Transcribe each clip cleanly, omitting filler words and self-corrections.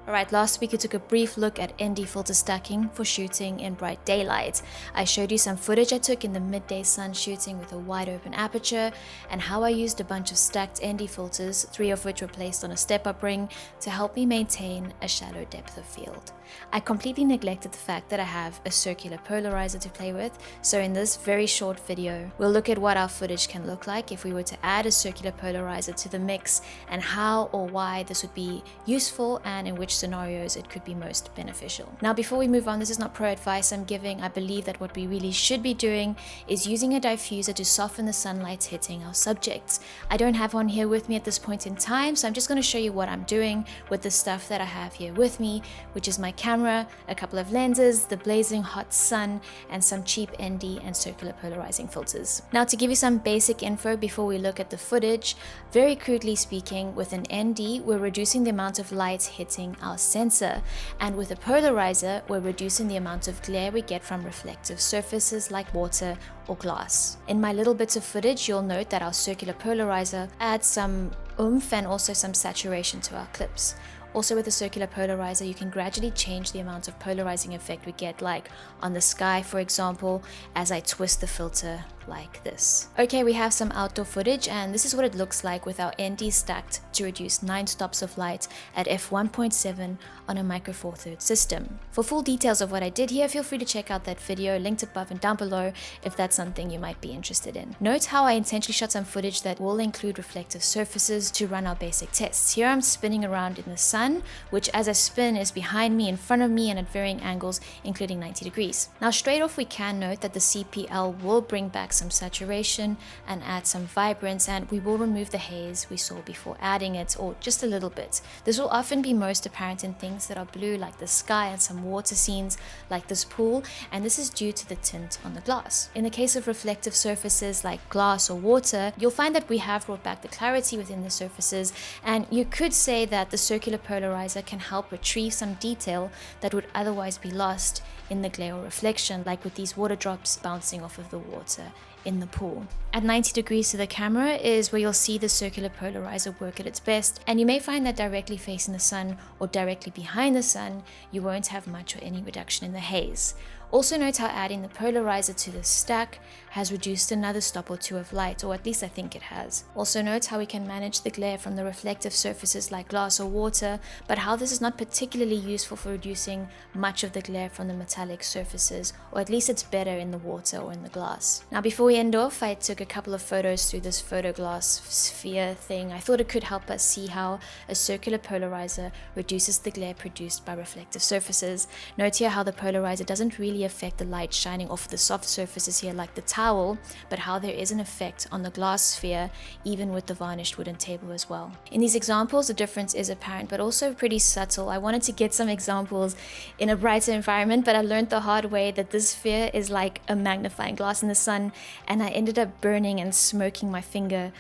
Alright, last week we took a brief look at ND filter stacking for shooting in bright daylight. I showed you some footage I took in the midday sun shooting with a wide open aperture and how I used a bunch of stacked ND filters, 3 of which were placed on a step-up ring to help me maintain a shallow depth of field. I completely neglected the fact that I have a circular polarizer to play with, so in this very short video, we'll look at what our footage can look like if we were to add a circular polarizer to the mix and how or why this would be useful and in which scenarios it could be most beneficial. Now, before we move on, this is not pro advice I'm giving. I believe that what we really should be doing is using a diffuser to soften the sunlight hitting our subjects. I don't have one here with me at this point in time, so I'm just going to show you what I'm doing with the stuff that I have here with me, which is my camera, a couple of lenses, the blazing hot sun, and some cheap ND and circular polarizing filters. Now, to give you some basic info before we look at the footage, very crudely speaking, with an ND, we're reducing the amount of light hitting our sensor, and with a polarizer, we're reducing the amount of glare we get from reflective surfaces like water or glass. In my little bits of footage, you'll note that our circular polarizer adds some oomph and also some saturation to our clips. Also, with a circular polarizer, you can gradually change the amount of polarizing effect we get, like on the sky, for example, as I twist the filter like this. Okay, we have some outdoor footage, and this is what it looks like with our ND stacked to reduce 9 stops of light at f1.7 on a micro four thirds system. For full details of what I did here, feel free to check out that video linked above and down below if that's something you might be interested in. Note how I intentionally shot some footage that will include reflective surfaces to run our basic tests. Here I'm spinning around in the sun, which as I spin is behind me, in front of me, and at varying angles, including 90 degrees. Now, straight off we can note that the CPL will bring back some saturation and add some vibrance, and we will remove the haze we saw before adding it, or just a little bit. This will often be most apparent in things that are blue like the sky and some water scenes like this pool, and this is due to the tint on the glass. In the case of reflective surfaces like glass or water, you'll find that we have brought back the clarity within the surfaces, and you could say that the circular polarizer can help retrieve some detail that would otherwise be lost in the glare or reflection, like with these water drops bouncing off of the water in the pool. At 90 degrees to the camera is where you'll see the circular polarizer work at its best, and you may find that directly facing the sun or directly behind the sun, you won't have much or any reduction in the haze. Also note how adding the polarizer to the stack has reduced another stop or two of light, or at least I think it has. Also note how we can manage the glare from the reflective surfaces like glass or water, but how this is not particularly useful for reducing much of the glare from the metallic surfaces, or at least it's better in the water or in the glass. Now, before we end off, I took a couple of photos through this photoglass sphere thing. I thought it could help us see how a circular polarizer reduces the glare produced by reflective surfaces. Note here how the polarizer doesn't really affect the light shining off the soft surfaces here like the towel, but how there is an effect on the glass sphere even with the varnished wooden table as well. In these examples, the difference is apparent but also pretty subtle. I wanted to get some examples in a brighter environment, but I learned the hard way that this sphere is like a magnifying glass in the sun, and I ended up burning and smoking my finger,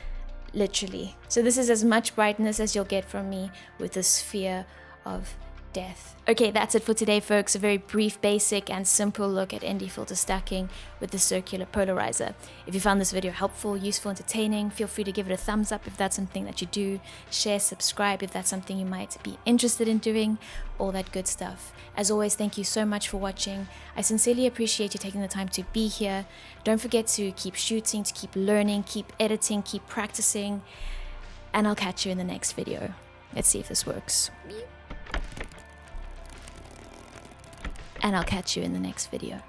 literally. So this is as much brightness as you'll get from me with the sphere of death. Okay, that's it for today, folks. A very brief, basic, and simple look at ND filter stacking with the circular polarizer. If you found this video helpful, useful, entertaining, feel free to give it a thumbs up if that's something that you do. Share, subscribe if that's something you might be interested in doing, all that good stuff. As always, thank you so much for watching. I sincerely appreciate you taking the time to be here. Don't forget to keep shooting, to keep learning, keep editing, keep practicing, and I'll catch you in the next video. Let's see if this works. And I'll catch you in the next video.